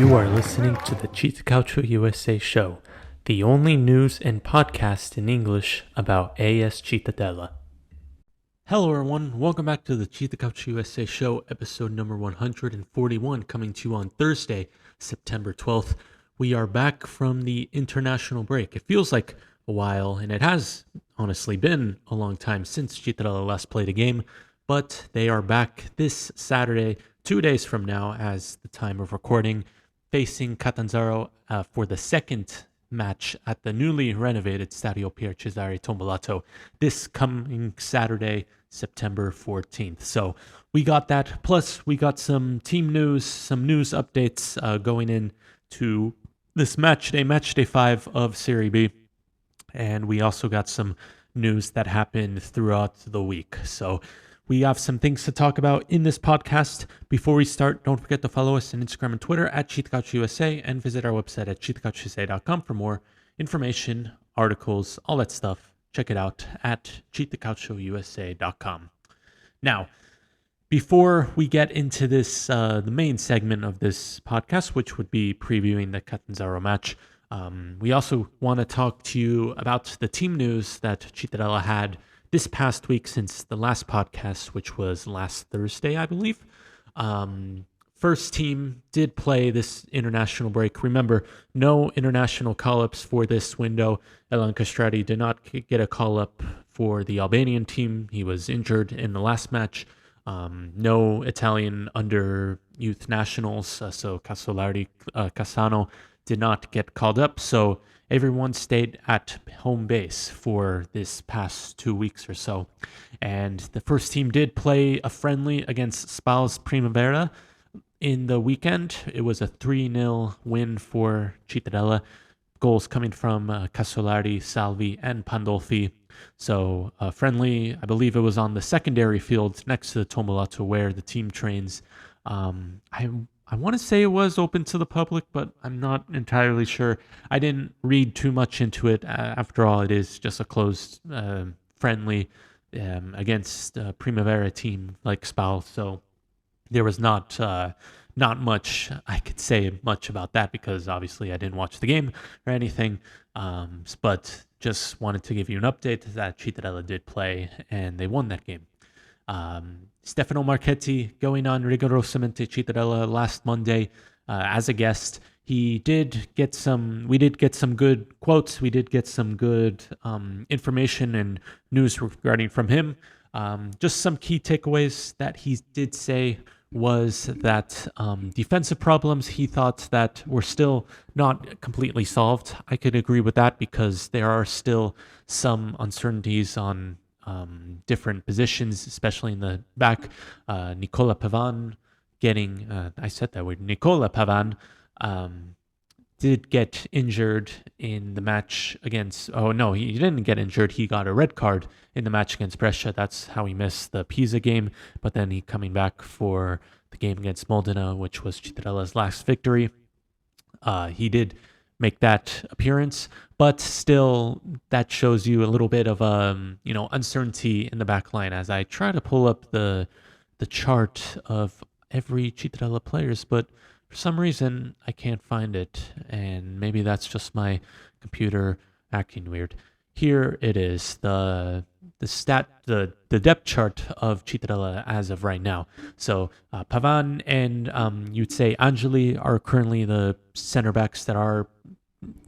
You are listening to the CittaCalcioUsa show, the only news and podcast in English about AS Cittadella. Hello everyone, welcome back to the CittaCalcioUsa show, episode number 141, coming to you on Thursday, September 12th. We are back from the international break. It feels like a while, and it has honestly been a long time since Cittadella last played a game, but they are back this Saturday, 2 days from now as the time of recording, facing Catanzaro for the second match at the newly renovated Stadio Pier Cesare Tombolato this coming Saturday, September 14th. So we got that. Plus, we got some team news, some news updates going into this match day 5 of Serie B. And we also got some news that happened throughout the week. So we have some things to talk about in this podcast. Before we start, don't forget to follow us on Instagram and Twitter at CittaCalcioUsa and visit our website at CittaCalcioUsa.com for more information, articles, all that stuff. Check it out at CittaCalcioUsa.com. Now, before we get into this, the main segment of this podcast, which would be previewing the Catanzaro match, we also want to talk to you about the team news that Cittadella had this past week since the last podcast, which was last Thursday, I believe. First team did play this international break. Remember, no international call-ups for this window. Elan Castrati did not get a call-up for the Albanian team. He was injured in the last match. No Italian under youth nationals, so Casolari, Cassano did not get called up. So everyone stayed at home base for this past 2 weeks or so. And the first team did play a friendly against Spal's Primavera in the weekend. It was a 3-0 win for Cittadella. Goals coming from Casolari, Salvi, and Pandolfi. So friendly, I believe it was on the secondary field next to the Tombolato where the team trains. I want to say it was open to the public, but I'm not entirely sure. I didn't read too much into it. After all, it is just a closed friendly against a Primavera team like Spal. So there was not much I could say much about that because obviously I didn't watch the game or anything. But just wanted to give you an update that Cittadella did play and they won that game. Stefano Marchetti going on Rigorosamente Cittadella last Monday as a guest. We did get some good quotes. We did get some good information and news regarding from him. Just some key takeaways that he did say was that defensive problems he thought that were still not completely solved. I could agree with that because there are still some uncertainties on different positions, especially in the back. Nicola Pavan Nicola Pavan did get injured in the match against, he didn't get injured. He got a red card in the match against Brescia. That's how he missed the Pisa game. But then he coming back for the game against Modena, which was Cittadella's last victory. He did make that appearance, but still that shows you a little bit of uncertainty in the back line as I try to pull up the chart of every Cittadella players, but for some reason I can't find it, and maybe that's just my computer acting weird. Here it is, the depth chart of Cittadella as of right now. So Pavan and you'd say Angeli are currently the center backs that are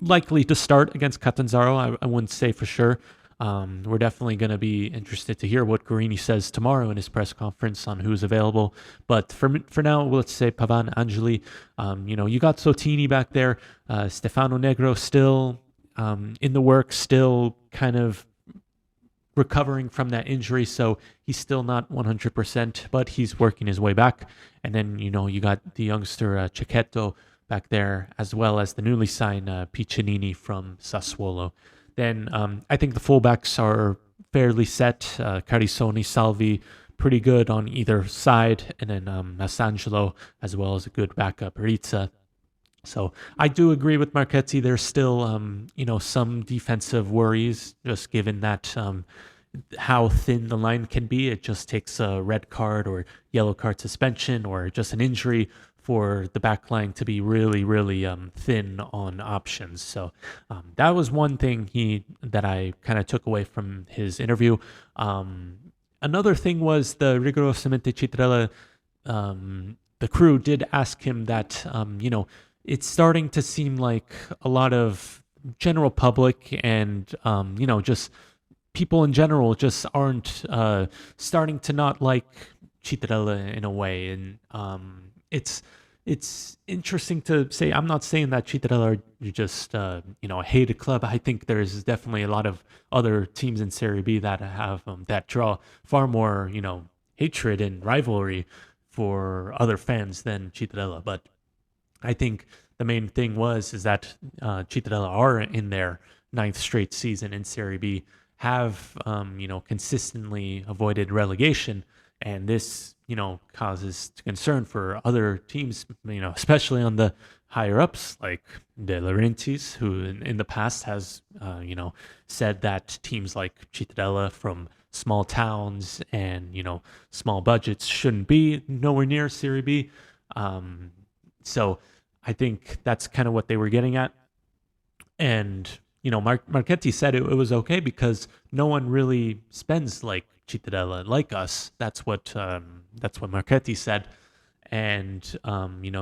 likely to start against Catanzaro. I wouldn't say for sure. We're definitely going to be interested to hear what Guarini says tomorrow in his press conference on who's available. But for now, let's say Pavan, Angeli. You got Sotini back there. Stefano Negro still in the works, still kind of recovering from that injury, so he's still not 100%, but he's working his way back. And then, you got the youngster Cecchetto back there, as well as the newly signed Piccinini from Sassuolo. Then I think the fullbacks are fairly set. Carisoni, Salvi, pretty good on either side. And then Massangelo, as well as a good backup, Rizza. So I do agree with Marchetti. There's still, some defensive worries, just given that how thin the line can be. It just takes a red card or yellow card suspension or just an injury for the back line to be really, really thin on options. So that was one thing that I kind of took away from his interview. Another thing was the Rigorosamente Cittadella. The crew did ask him that, it's starting to seem like a lot of general public and, just people in general just aren't starting to not like Cittadella in a way. And it's interesting to say. I'm not saying that Cittadella are just a hated club. I think there's definitely a lot of other teams in Serie B that have that draw far more hatred and rivalry for other fans than Cittadella. But I think the main thing is that Cittadella are in their ninth straight season in Serie B, have consistently avoided relegation, and this causes concern for other teams, especially on the higher ups like De Laurentiis, who in the past has said that teams like Cittadella from small towns and small budgets shouldn't be nowhere near Serie B. So I think that's kind of what they were getting at. And Marchetti said it was okay because no one really spends like Cittadella, like us. That's what Marchetti said, and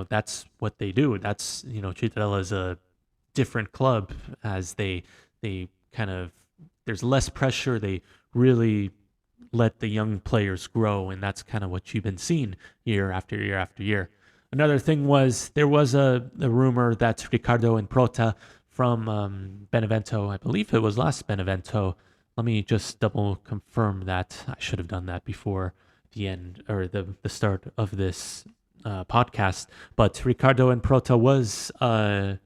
that's what they do. That's Cittadella is a different club, as they kind of, there's less pressure. They really let the young players grow, and that's kind of what you've been seeing year after year after year. Another thing was there was a rumor that Riccardo Improta from Benevento, I believe it was last Benevento. Let me just double confirm that. I should have done that before the end or the start of this podcast. But Riccardo Improta was a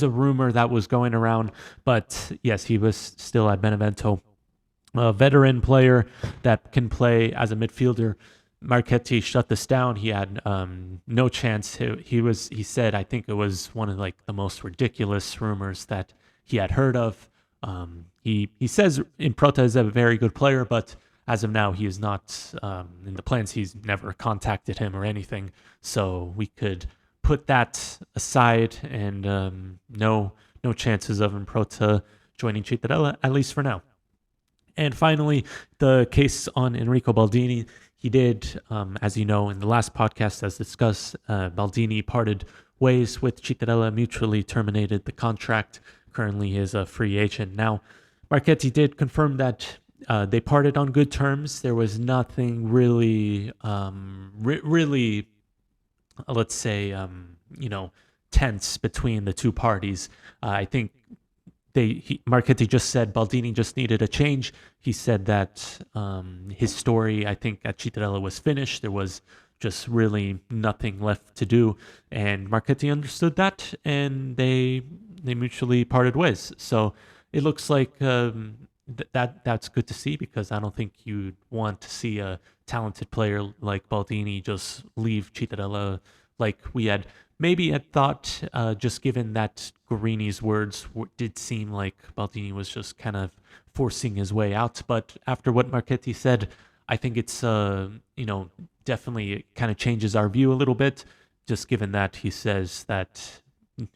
rumor that was going around. But yes, he was still at Benevento. A veteran player that can play as a midfielder. Marchetti shut this down. He had no chance. He said, I think it was one of like the most ridiculous rumors that he had heard of. He says Improta is a very good player, but as of now, he is not in the plans. He's never contacted him or anything. So we could put that aside, and no chances of Improta joining Cittadella, at least for now. And finally, the case on Enrico Baldini. He did, as you know, in the last podcast, as discussed, Baldini parted ways with Cittadella, mutually terminated the contract. Currently, he is a free agent. Now, Marchetti did confirm that they parted on good terms. There was nothing really, let's say, tense between the two parties. I think Marchetti just said Baldini just needed a change. He said that his story, I think, at Cittadella was finished. There was just really nothing left to do, and Marchetti understood that, and they mutually parted ways. So it looks like that's good to see, because I don't think you'd want to see a talented player like Baldini just leave Cittadella like we had thought, just given that Guarini's words did seem like Baldini was just kind of forcing his way out. But after what Marchetti said, I think it's, definitely it kind of changes our view a little bit, just given that he says that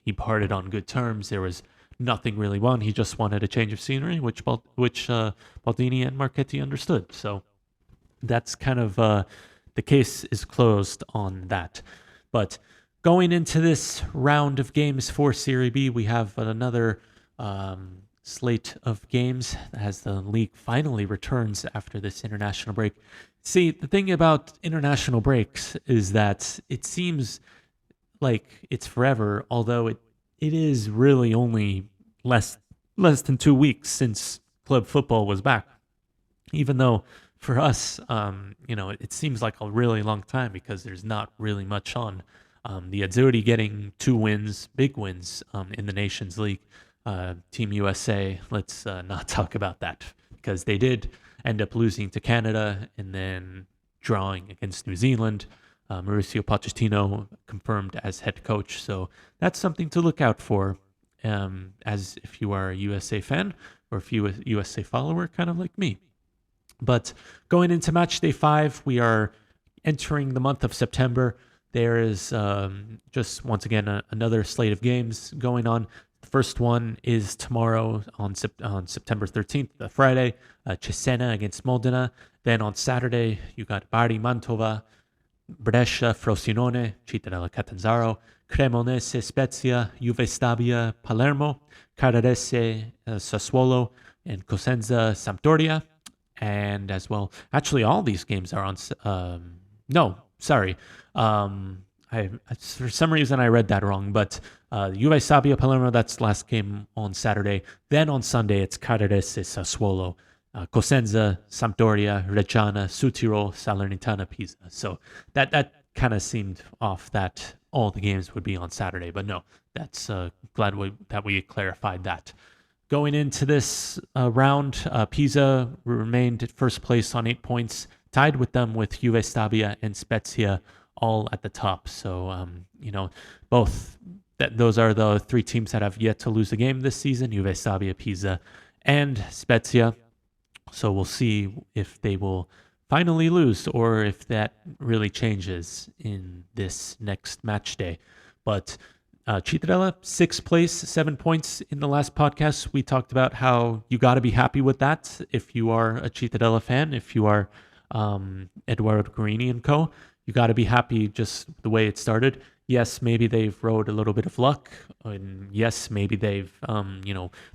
he parted on good terms. There was nothing really wrong. He just wanted a change of scenery, which Baldini and Marchetti understood. So that's kind of the case is closed on that. But going into this round of games for Serie B, we have another slate of games as the league finally returns after this international break. See, the thing about international breaks is that it seems like it's forever, although it is really only less than 2 weeks since club football was back. Even though for us, it seems like a really long time because there's not really much on. The Azzurri getting 2 wins, big wins, in the Nations League. Team USA, let's not talk about that, because they did end up losing to Canada and then drawing against New Zealand. Mauricio Pochettino confirmed as head coach, so that's something to look out for, as if you are a USA fan or if you a USA follower, kind of like me. But going into match day 5, we are entering the month of September. there is just once again another slate of games going on. The first one is tomorrow on September 13th, the Friday, Cesena against Modena. Then on Saturday, you got Bari Mantova, Brescia Frosinone, Cittadella Catanzaro, Cremonese Spezia, Juve Stabia Palermo, Carrarese Sassuolo, and Cosenza Sampdoria. And as well, actually, all these games are on. No, sorry. For some reason I read that wrong, but Juve Stabia Palermo, that's the last game on Saturday. Then on Sunday, it's Carrarese Sassuolo, Cosenza, Sampdoria, Reggiana, Südtirol, Salernitana, Pisa. So that kind of seemed off that all the games would be on Saturday, but no, that's glad that we clarified that. Going into this round, Pisa remained at first place on 8 points, tied with them with Juve Stabia and Spezia all at the top. So, those are the three teams that have yet to lose a game this season, Juve Stabia, Pisa, and Spezia. So we'll see if they will finally lose or if that really changes in this next match day. But Cittadella, 6th place, 7 points. In the last podcast, we talked about how you got to be happy with that if you are a Cittadella fan, if you are Eduardo Guarini and co. You got to be happy just the way it started. Yes, maybe they've rode a little bit of luck, and yes, maybe they've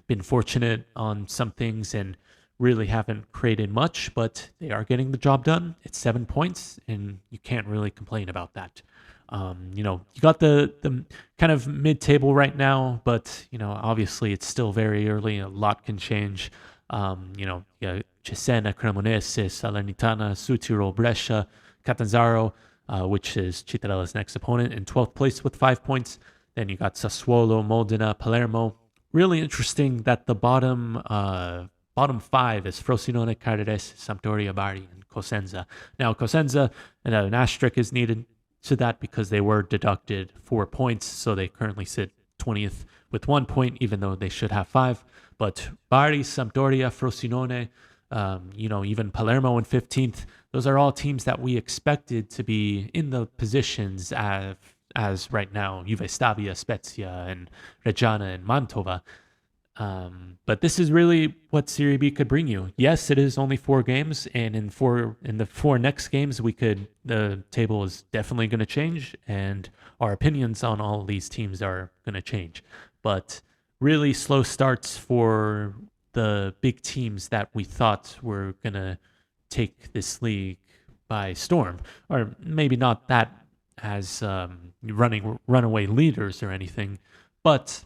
been fortunate on some things and really haven't created much, but they are getting the job done. It's 7 points, and you can't really complain about that. You got the kind of mid-table right now, but obviously it's still very early. A lot can change. Cesena, Cremonese, Salernitana, Südtirol, Brescia, Catanzaro, which is Cittadella's next opponent, in 12th place with 5 points. Then you got Sassuolo, Modena, Palermo. Really interesting that the bottom five is Frosinone, Carrarese, Sampdoria, Bari, and Cosenza. Now, Cosenza, an asterisk is needed to that because they were deducted 4 points, so they currently sit 20th with 1 point, even though they should have 5. But Bari, Sampdoria, Frosinone, even Palermo in 15th, those are all teams that we expected to be in the positions as right now, Juve Stabia, Spezia, and Reggiana and Mantova. But this is really what Serie B could bring you. Yes, it is only 4 games, and in the 4 next games, the table is definitely going to change, and our opinions on all these teams are going to change. But really slow starts for the big teams that we thought were going to take this league by storm, or maybe not that as runaway leaders or anything, but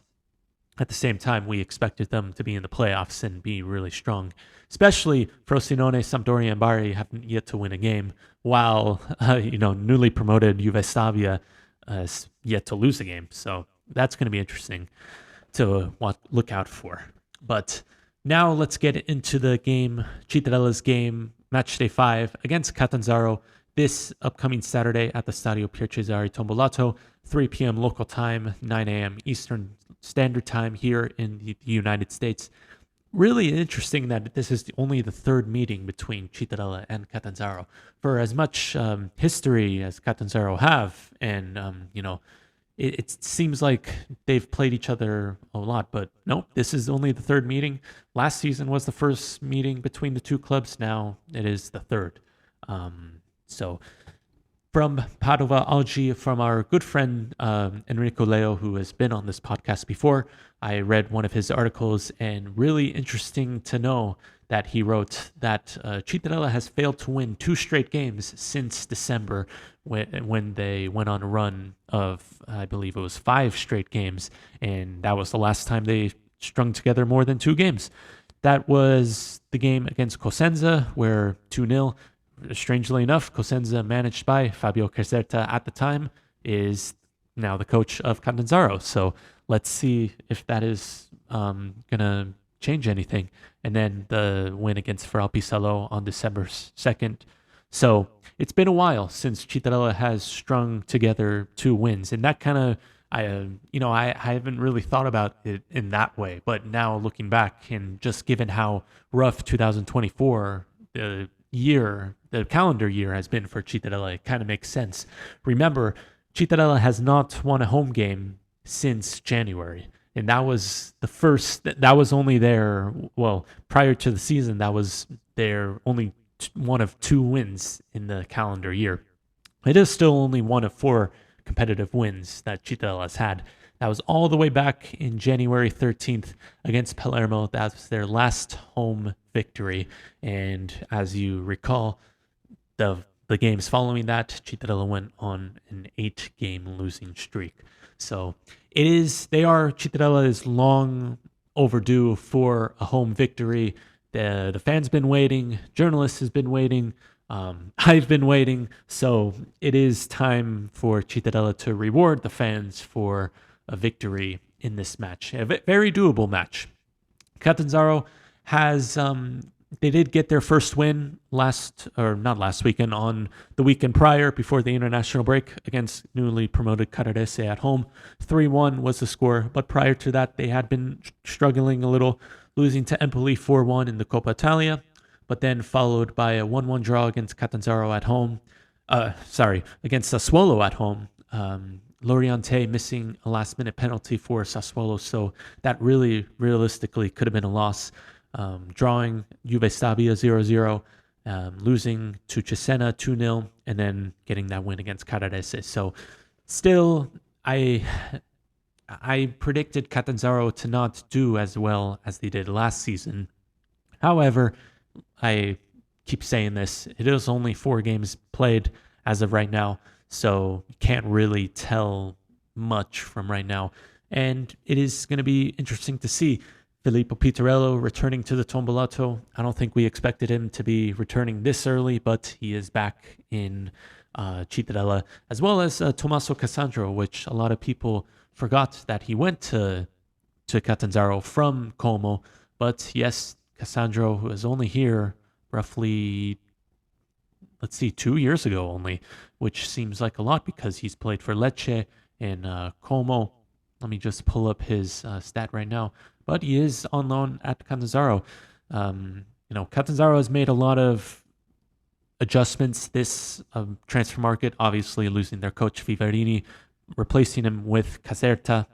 at the same time, we expected them to be in the playoffs and be really strong. Especially Frosinone, Sampdoria, and Bari haven't yet to win a game, while newly promoted Juve Stabia has yet to lose a game. So that's going to be interesting to look out for. But now let's get into the game, Cittadella's game, match day 5 against Catanzaro this upcoming Saturday at the Stadio Pier Cesare Tombolato, 3 p.m. local time, 9 a.m. Eastern Standard Time here in the United States. Really interesting that this is only the 3rd meeting between Cittadella and Catanzaro. For as much history as Catanzaro have, and it seems like they've played each other a lot, but nope, this is only the 3rd meeting. Last season was the first meeting between the two clubs. Now it is the 3rd. So from Padova Oggi, from our good friend Enrico Leo, who has been on this podcast before, I read one of his articles, and really interesting to know that he wrote that Cittadella has failed to win 2 straight games since December, when they went on a run of, I believe it was 5 straight games, and that was the last time they strung together more than 2 games. That was the game against Cosenza, where 2-0. Strangely enough, Cosenza, managed by Fabio Caserta at the time, is now the coach of Catanzaro. So let's see if that is going to change anything. And then the win against Feralpisalo on December 2nd. So it's been a while since Cittadella has strung together 2 wins. And that kind of, I haven't really thought about it in that way. But now looking back, and just given how rough 2024, the calendar year has been for Cittadella, it kind of makes sense. Remember, Cittadella has not won a home game since January. And that was that was only prior to the season, that was their only one of 2 wins in the calendar year. It is still only one of 4 competitive wins that Cittadella has had. That was all the way back in January 13th against Palermo. That was their last home victory. And as you recall, the games following that, Cittadella went on an 8-game losing streak. So Cittadella is long overdue for a home victory. The fans been waiting, journalists has been waiting, I've been waiting. So it is time for Cittadella to reward the fans for a victory in this match. A very doable match. Catanzaro has they did get their first win not last weekend, on the weekend prior, before the international break, against newly promoted Carrarese at home. 3-1 was the score, but prior to that, they had been struggling a little, losing to Empoli 4-1 in the Coppa Italia, but then followed by a 1-1 draw against Catanzaro at home. Against Sassuolo at home. Loriente missing a last-minute penalty for Sassuolo, so that really, realistically, could have been a loss. Drawing Juve Stabia 0-0, losing to Cesena 2-0, and then getting that win against Carrarese. So still, I predicted Catanzaro to not do as well as they did last season. However, I keep saying this, it is only 4 games played as of right now, so you can't really tell much from right now. And it is going to be interesting to see Filippo Pitarello returning to the Tombolato. I don't think we expected him to be returning this early, but he is back in Cittadella, as well as Tommaso Cassandro, which a lot of people forgot that he went to Catanzaro from Como. But yes, Cassandro, who is only here roughly, 2 years ago only, which seems like a lot because he's played for Lecce and Como. Let me just pull up his stat right now. But he is on loan at Catanzaro. Catanzaro has made a lot of adjustments this transfer market, obviously losing their coach Vivarini, replacing him with Caserta,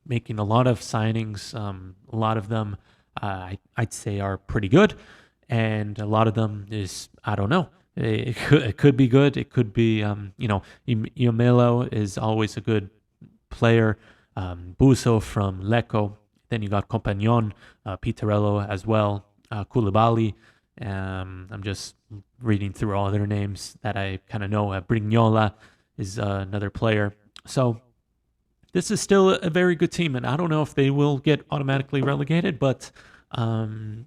making a lot of signings. A lot of them I'd say are pretty good, and a lot of them is, I don't know. It could be good. It could be, Iomelo is always a good player. Buso from Lecco. Then you got Compagnon, Pitarello as well, Koulibaly. I'm just reading through all their names that I kind of know. Brignola is another player. So this is still a very good team, and I don't know if they will get automatically relegated, but I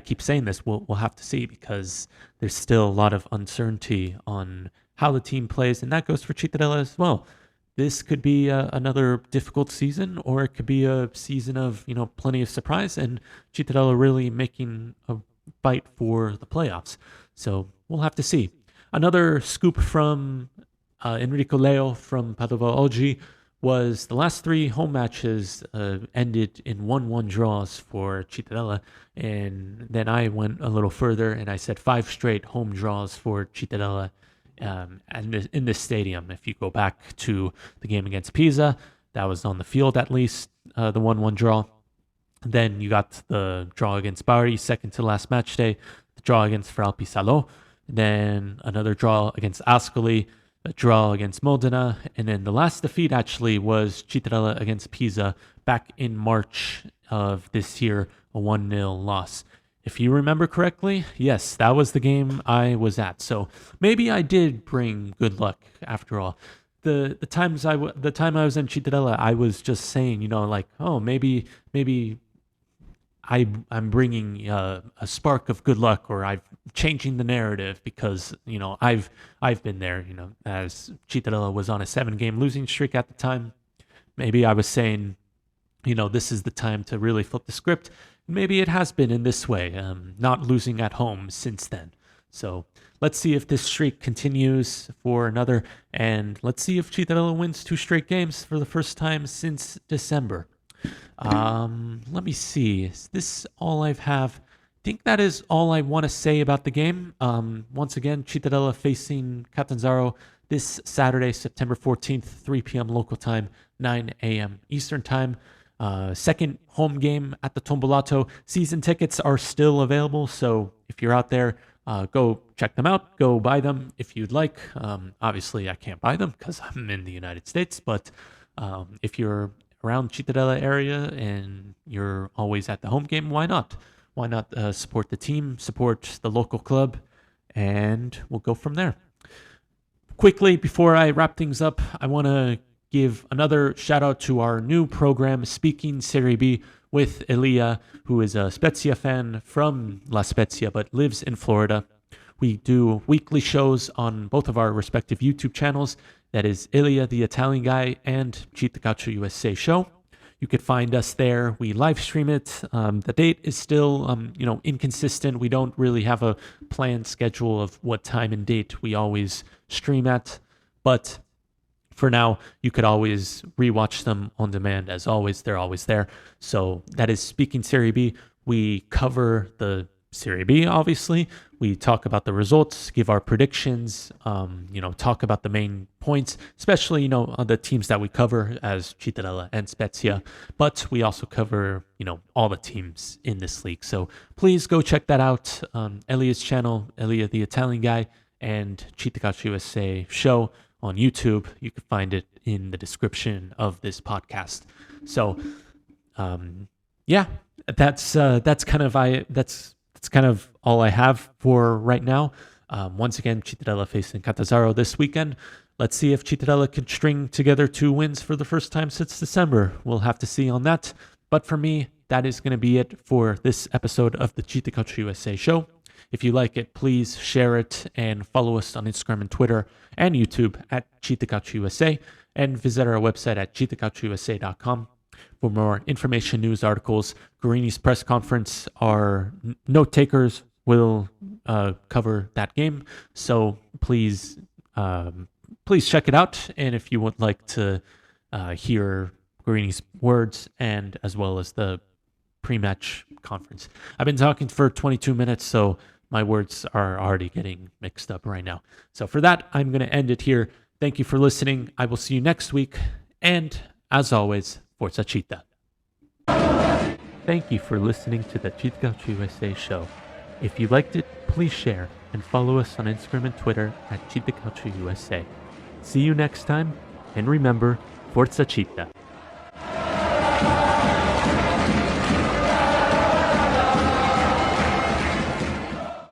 keep saying this. We'll have to see, because there's still a lot of uncertainty on how the team plays, and that goes for Cittadella as well. This could be another difficult season, or it could be a season of plenty of surprise, and Cittadella really making a fight for the playoffs. So we'll have to see. Another scoop from Enrico Leo from Padova Oggi was the last 3 home matches ended in 1-1 draws for Cittadella, and then I went a little further and I said 5 straight home draws for Cittadella. And in this stadium, if you go back to the game against Pisa, that was on the field at least, the 1-1 draw. Then you got the draw against Bari, second to last match day, the draw against Fralpi Salò, then another draw against Ascoli, a draw against Modena, and then the last defeat actually was Cittadella against Pisa back in March of this year, a 1-0 loss. If you remember correctly, yes, that was the game I was at. So maybe I did bring good luck after all. The time I was in Cittadella, I was just saying, maybe I'm bringing a spark of good luck, or I'm changing the narrative because I've been there. As Cittadella was on a 7-game losing streak at the time, maybe I was saying, this is the time to really flip the script. Maybe it has been in this way, not losing at home since then. So let's see if this streak continues for another, and let's see if Cittadella wins 2 straight games for the first time since December. Let me see. Is this all I have? I think that is all I want to say about the game. Once again, Cittadella facing Catanzaro this Saturday, September 14th, 3 p.m. local time, 9 a.m. Eastern time. Second home game at the Tombolato. Season tickets are still available, so if you're out there, go check them out. Go buy them if you'd like. Obviously, I can't buy them because I'm in the United States, but if you're around Cittadella area and you're always at the home game, why not? Why not support the team, support the local club, and we'll go from there. Quickly, before I wrap things up, I want to give another shout out to our new program, Speaking Serie B, with Elia, who is a Spezia fan from La Spezia but lives in Florida. We do weekly shows on both of our respective YouTube channels. That is Elia, the Italian guy, and CittaCalcioUsa show. You could find us there. We live stream it. The date is still, inconsistent. We don't really have a planned schedule of what time and date we always stream at. But for now, you could always rewatch them on demand. As always, they're always there. So that is Speaking Serie B. We cover the Serie B, obviously. We talk about the results, give our predictions, talk about the main points, especially, on the teams that we cover as Cittadella and Spezia. But we also cover, all the teams in this league. So please go check that out. Elia's channel, Elia the Italian guy, and CittaCalcioUsa show on YouTube. You can find it in the description of this podcast. So, that's kind of all I have for right now. Once again, Cittadella facing Catanzaro this weekend. Let's see if Cittadella can string together 2 wins for the first time since December. We'll have to see on that. But for me, that is going to be it for this episode of the CittaCalcioUsa show. If you like it, please share it and follow us on Instagram and Twitter and YouTube at CittaCalcioUsa, and visit our website at CittaCalcioUsa.com for more information, news, articles. Guarini's press conference, our note takers will cover that game. So please check it out. And if you would like to hear Guarini's words and as well as the pre-match conference. I've been talking for 22 minutes, so my words are already getting mixed up right now. So for that, I'm going to end it here. Thank you for listening. I will see you next week. And as always, Forza Citta. Thank you for listening to the CittaCalcioUsa show. If you liked it, please share and follow us on Instagram and Twitter at CittaCalcioUsa. See you next time, and remember, Forza Citta.